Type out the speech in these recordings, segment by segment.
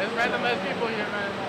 There's random ass people here, man.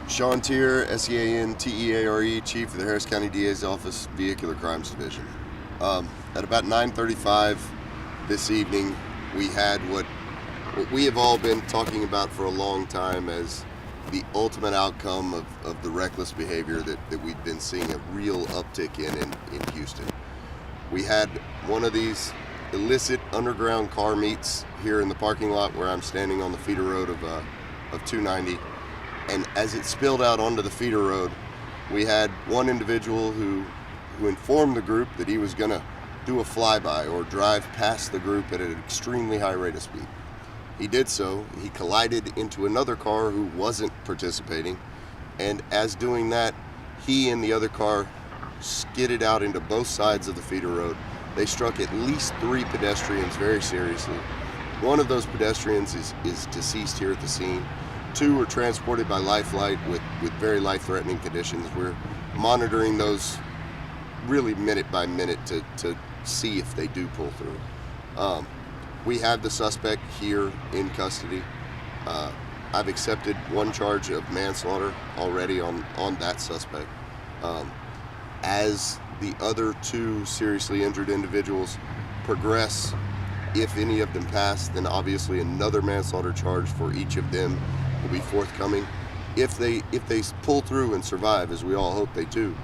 Sean Teare, SEANTEARE, Chief of the Harris County DA's Office, Vehicular Crimes Division. At about 9:35 this evening, we had what we have all been talking about for a long time as the ultimate outcome of the reckless behavior that we've been seeing a real uptick in Houston. We had one of these illicit underground car meets here in the parking lot where I'm standing on the feeder road of 290. And as it spilled out onto the feeder road, we had one individual who informed the group that he was going to do a flyby or drive past the group at an extremely high rate of speed. He did so. He collided into another car who wasn't participating, and as doing that, he and the other car skidded out into both sides of the feeder road. They struck at least 3 pedestrians very seriously. One of those pedestrians is deceased here at the scene. 2 were transported by Lifelight with very life-threatening conditions. We're monitoring those really minute by minute to see if they do pull through. We have the suspect here in custody. I've accepted 1 charge of manslaughter already on that suspect. As the other 2 seriously injured individuals progress, if any of them pass, then obviously another manslaughter charge for each of them will be forthcoming. If they pull through and survive, as we all hope they do,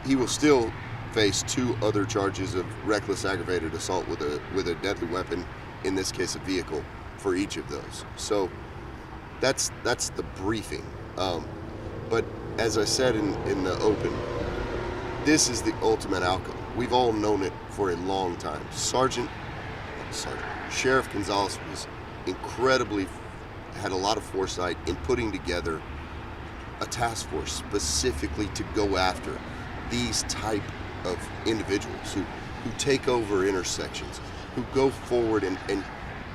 he will still face 2 other charges of reckless aggravated assault with a deadly weapon, in this case a vehicle, for each of those. So that's the briefing. But as I said in the open, this is the ultimate outcome. We've all known it for a long time. Sheriff Gonzalez was had a lot of foresight in putting together a task force specifically to go after these type of individuals who take over intersections, who go forward and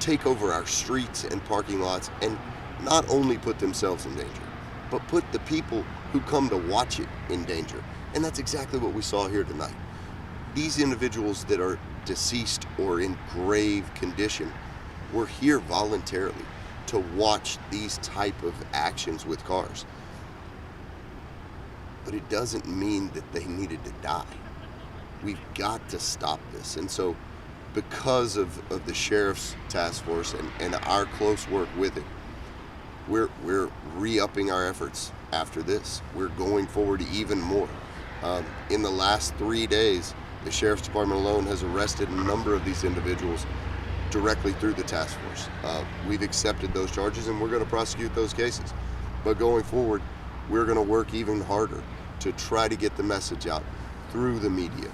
take over our streets and parking lots, and not only put themselves in danger, but put the people who come to watch it in danger. And that's exactly what we saw here tonight. These individuals that are deceased or in grave condition were here voluntarily to watch these type of actions with cars. But it doesn't mean that they needed to die. We've got to stop this. And so because of the sheriff's task force and our close work with it, we're re-upping our efforts after this. We're going forward even more. In the last 3 days, the Sheriff's Department alone has arrested a number of these individuals directly through the task force. We've accepted those charges and we're going to prosecute those cases. But going forward, we're going to work even harder to try to get the message out through the media,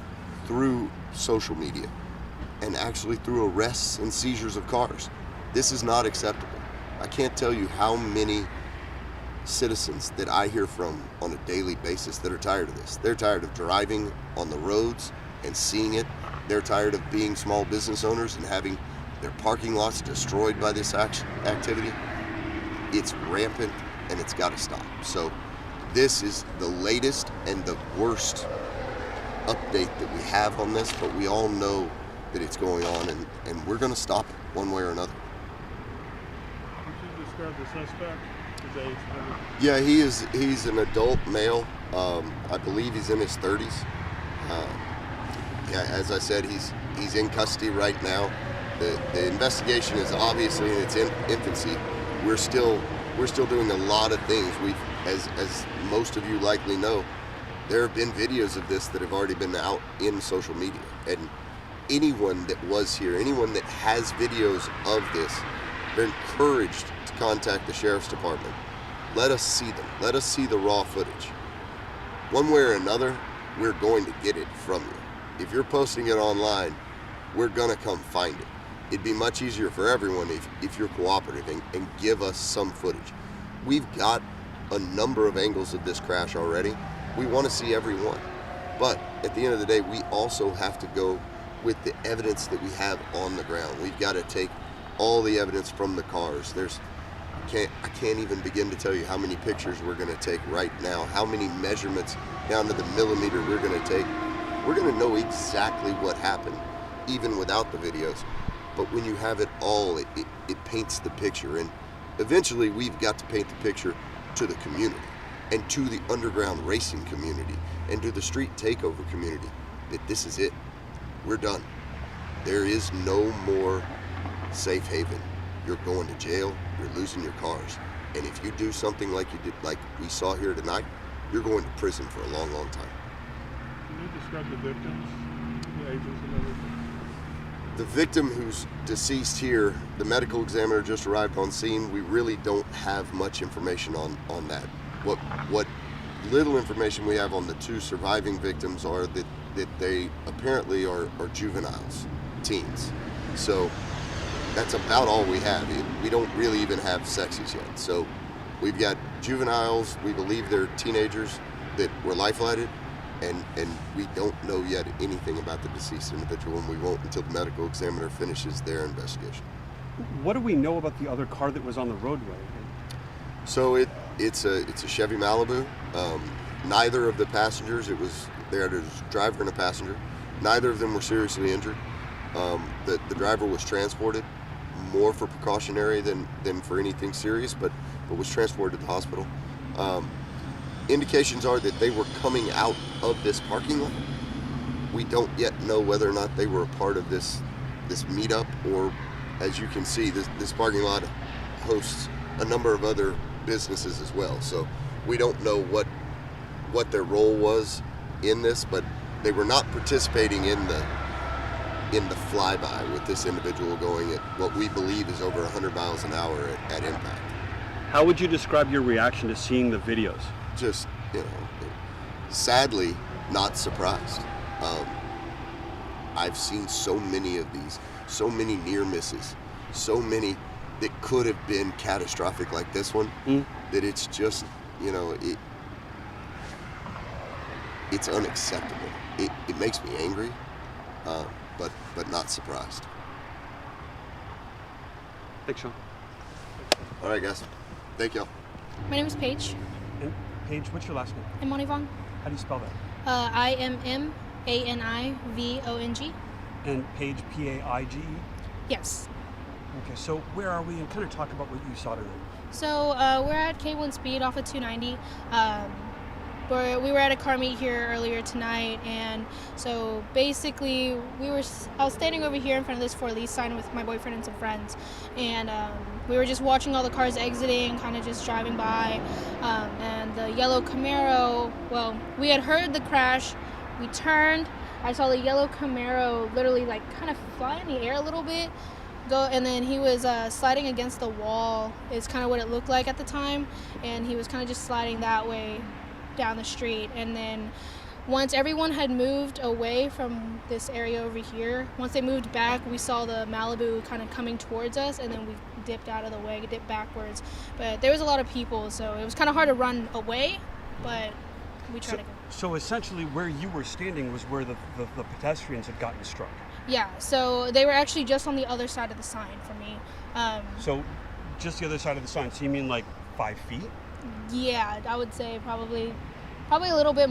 through social media, and actually through arrests and seizures of cars. This is not acceptable. I can't tell you how many citizens that I hear from on a daily basis that are tired of this. They're tired of driving on the roads and seeing it. They're tired of being small business owners and having their parking lots destroyed by this activity. It's rampant and it's got to stop. So this is the latest and the worst update that we have on this, but we all know that it's going on, and we're going to stop it one way or another. Could you describe the suspect? His age? Yeah, he's an adult male. I believe he's in his 30s. Yeah, as I said, he's in custody right now. The investigation is obviously in its infancy. We're still doing a lot of things. As most of you likely know, there have been videos of this that have already been out in social media, and anyone that was here, anyone that has videos of this, they're encouraged to contact the sheriff's department. Let us see them. Let us see the raw footage. One way or another, we're going to get it from you. If you're posting it online, we're gonna come find it. It'd be much easier for everyone if you're cooperative and give us some footage. We've got a number of angles of this crash already. We want to see every one. But at the end of the day, we also have to go with the evidence that we have on the ground. We've got to take all the evidence from the cars. I can't even begin to tell you how many pictures we're going to take right now, how many measurements down to the millimeter we're going to take. We're going to know exactly what happened, even without the videos. But when you have it all, it paints the picture. And eventually, we've got to paint the picture to the community and to the underground racing community and to the street takeover community that this is it. We're done. There is no more safe haven. You're going to jail, you're losing your cars. And if you do something like you did, like we saw here tonight, you're going to prison for a long, long time. Can you describe the victims, the ages and everything? The victim who's deceased here, the medical examiner just arrived on scene. We really don't have much information on that. What little information we have on the two surviving victims are that they apparently are juveniles, teens. So that's about all we have. We don't really even have sexies yet. So we've got juveniles, we believe they're teenagers that were life-flighted, and we don't know yet anything about the deceased individual, and we won't until the medical examiner finishes their investigation. What do we know about the other car that was on the roadway? So it's a Chevy Malibu. Neither of the passengers, there was a driver and a passenger. Neither of them were seriously injured. The driver was transported more for precautionary than for anything serious, but was transported to the hospital. Indications are that they were coming out of this parking lot. We don't yet know whether or not they were a part of this meetup, or, as you can see, this parking lot hosts a number of other businesses as well. So we don't know what their role was in this, but they were not participating in the flyby with this individual going at what we believe is over 100 miles an hour at impact. How would you describe your reaction to seeing the videos? Just, sadly, not surprised. I've seen so many of these, so many near misses, so many that could have been catastrophic like this one, that it's just, it's unacceptable. It makes me angry, but not surprised. Thanks, Sean. All right, guys. Thank y'all. My name is Paige. And Paige, what's your last name? I'm Monivong. How do you spell that? IMMANIVONG. And Paige, Paige? Yes. Okay, so where are we? And kind of talk about what you saw today. So we're at K1 Speed off of 290. We were at a car meet here earlier tonight, and so basically I was standing over here in front of this for lease sign with my boyfriend and some friends, and we were just watching all the cars exiting, kind of just driving by, and the yellow Camaro, well, we had heard the crash, we turned, I saw the yellow Camaro literally like kind of fly in the air a little bit, and then he was sliding against the wall is kind of what it looked like at the time, and he was kind of just sliding that way. down the street. And then once everyone had moved away from this area over here, once they moved back, we saw the Malibu kind of coming towards us, and then we dipped out of the way, dipped backwards. But there was a lot of people, so it was kind of hard to run away, but we tried to go. So essentially where you were standing was where the pedestrians had gotten struck. Yeah, so they were actually just on the other side of the sign for me. So just the other side of the sign, so you mean like 5 feet? Yeah, I would say probably a little bit,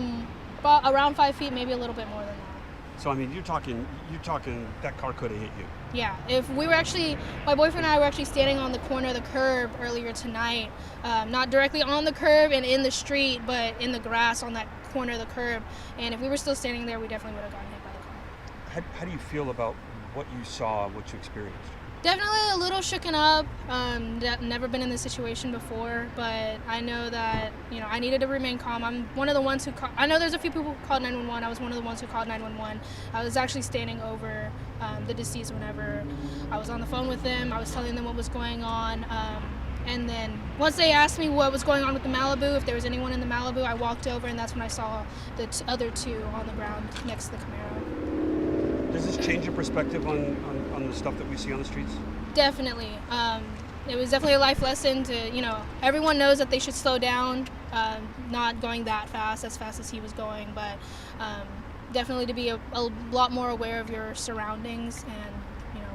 around 5 feet, maybe a little bit more than that. So I mean, you're talking that car could have hit you. Yeah, if we were actually, my boyfriend and I were actually standing on the corner of the curb earlier tonight, not directly on the curb and in the street, but in the grass on that corner of the curb. And if we were still standing there, we definitely would have gotten hit by the car. How do you feel about what you saw, what you experienced? Definitely a little shooken up. Never been in this situation before, but I know that, you know, I needed to remain calm. I'm one of the ones who I know there's a few people who called 911. I was one of the ones who called 911. I was actually standing over the deceased whenever I was on the phone with them. I was telling them what was going on. And then once they asked me what was going on with the Malibu, if there was anyone in the Malibu, I walked over, and that's when I saw the other two on the ground next to the Camaro. Does this change your perspective on the stuff that we see on the streets? Definitely. It was definitely a life lesson to, you know, everyone knows that they should slow down, not going that fast as he was going, but definitely to be a lot more aware of your surroundings. And, you know,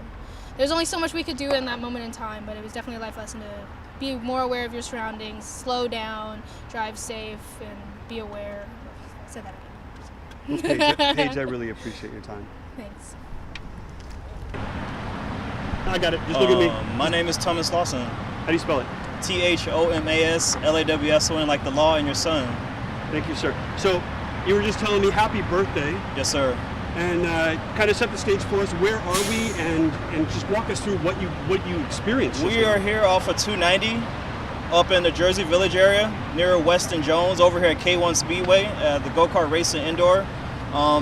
there's only so much we could do in that moment in time, but it was definitely a life lesson to be more aware of your surroundings, slow down, drive safe, and be aware. I said that again. Well, Paige, I really appreciate your time. Thanks. I got it. Just look at me. My name is Thomas Lawson. How do you spell it? ThomasLawson, like the law and your son. Thank you, sir. So you were just telling me happy birthday, Yes, sir. and kind of set the stage for us. Where are we, and just walk us through what you experienced. We are here off of 290 up in the Jersey Village area near Weston Jones over here at K1 Speedway, the go-kart racing indoor.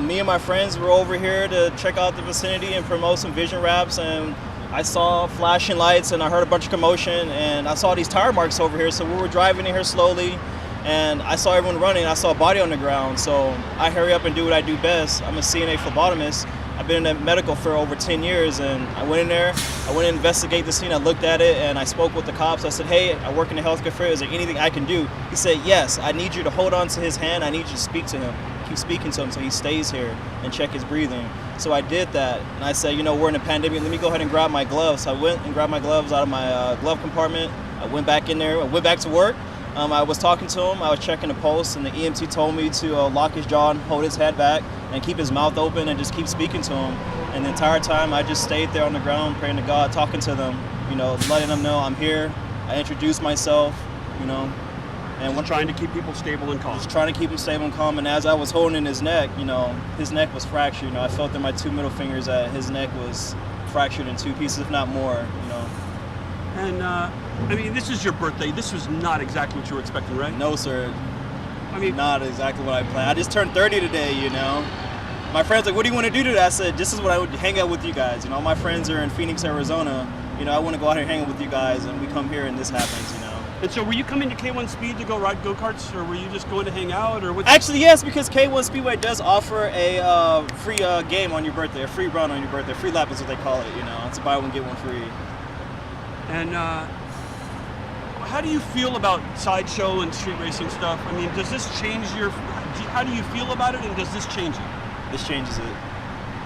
Me and my friends were over here to check out the vicinity and promote some vision wraps, and I saw flashing lights and I heard a bunch of commotion, and I saw these tire marks over here, so we were driving in here slowly, and I saw everyone running. I saw a body on the ground, so I hurry up and do what I do best. I'm a CNA phlebotomist. I've been in medical for over 10 years, and I went in there, I went to investigate the scene, I looked at it, and I spoke with the cops. I said, hey, I work in the healthcare field, is there anything I can do? He said, yes, I need you to hold on to his hand, I need you to speak to him. Keep speaking to him so he stays here and check his breathing. So I did that, and I said, you know, we're in a pandemic, let me go ahead and grab my gloves. So I went and grabbed my gloves out of my glove compartment. I went back in there, I went back to work. I was talking to him, I was checking the pulse, and the EMT told me to lock his jaw and hold his head back and keep his mouth open and just keep speaking to him. And the entire time I just stayed there on the ground praying to God, talking to them, you know, letting them know I'm here. I introduced myself, you know. And Just trying to keep people stable and calm. Just trying to keep him stable and calm. And as I was holding his neck, you know, his neck was fractured. You know, I felt in my two middle fingers that his neck was fractured in two pieces, if not more, you know. And I mean, this is your birthday. This was not exactly what you were expecting, right? No, sir. I mean, Not exactly what I planned. I just turned 30 today, you know. My friends like, what do you want to do today? I said, this is what I would hang out with you guys. You know, all my friends are in Phoenix, Arizona. You know, I want to go out here and hang out with you guys, and we come here and this happens, you know. and so were you coming to K1 Speed to go ride go-karts, or were you just going to hang out, or what? Actually, yes, because K1 Speedway does offer a free game on your birthday, a free run on your birthday. Free lap is what they call it, you know. It's a buy one, get one free. And how do you feel about sideshow and street racing stuff? I mean, does this change how do you feel about it, and does this change it? This changes it.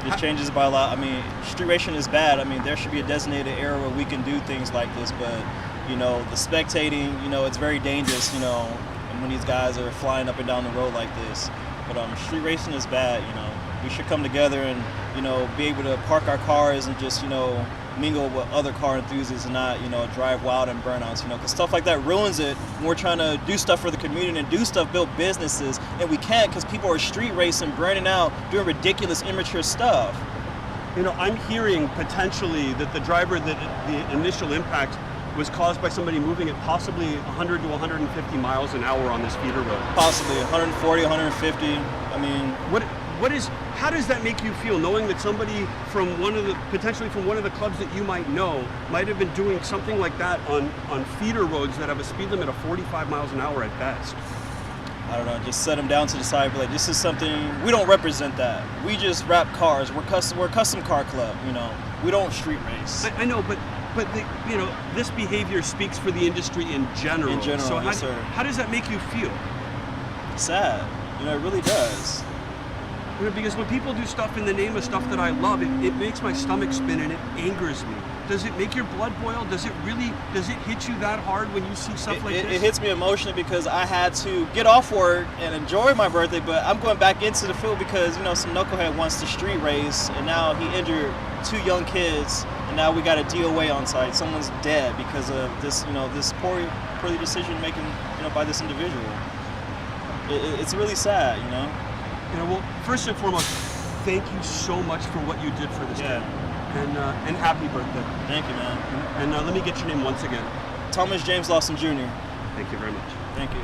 This changes it by a lot. I mean, street racing is bad. I mean, there should be a designated area where we can do things like this, but, you know, the spectating, you know, it's very dangerous, you know, and when these guys are flying up and down the road like this. But street racing is bad, you know. We should come together and, you know, be able to park our cars and just, you know, mingle with other car enthusiasts and not, you know, drive wild and burnouts, you know, because stuff like that ruins it when we're trying to do stuff for the community and do stuff, build businesses, and we can't because people are street racing, burning out, doing ridiculous, immature stuff. You know, I'm hearing potentially that the driver, that the initial impact was caused by somebody moving at possibly 100 to 150 miles an hour on this feeder road. Possibly 140, 150. I mean, how does that make you feel, knowing that somebody from potentially from one of the clubs that you might know might have been doing something like that on feeder roads that have a speed limit of 45 miles an hour at best? I don't know, just set them down to the side. But like, this is something we don't represent that. We just wrap cars. We're a custom car club. You know, we don't street race. I know, but this behavior speaks for the industry in general. In general, so yes, sir. How does that make you feel? Sad. You know, it really does. Because when people do stuff in the name of stuff that I love, it makes my stomach spin and it angers me. Does it make your blood boil? Does it hit you that hard when you see stuff like this? It hits me emotionally because I had to get off work and enjoy my birthday, but I'm going back into the field because, you know, some knucklehead wants to street race, and now he injured 2 young kids, and now we got a DOA on site. Someone's dead because of this, you know, this poorly decision making, you know, by this individual. It's really sad, you know. Well, first and foremost, thank you so much for what you did for this Yeah. kid. And happy birthday. Thank you, man. And let me get your name once again. Thomas James Lawson Jr. Thank you very much. Thank you.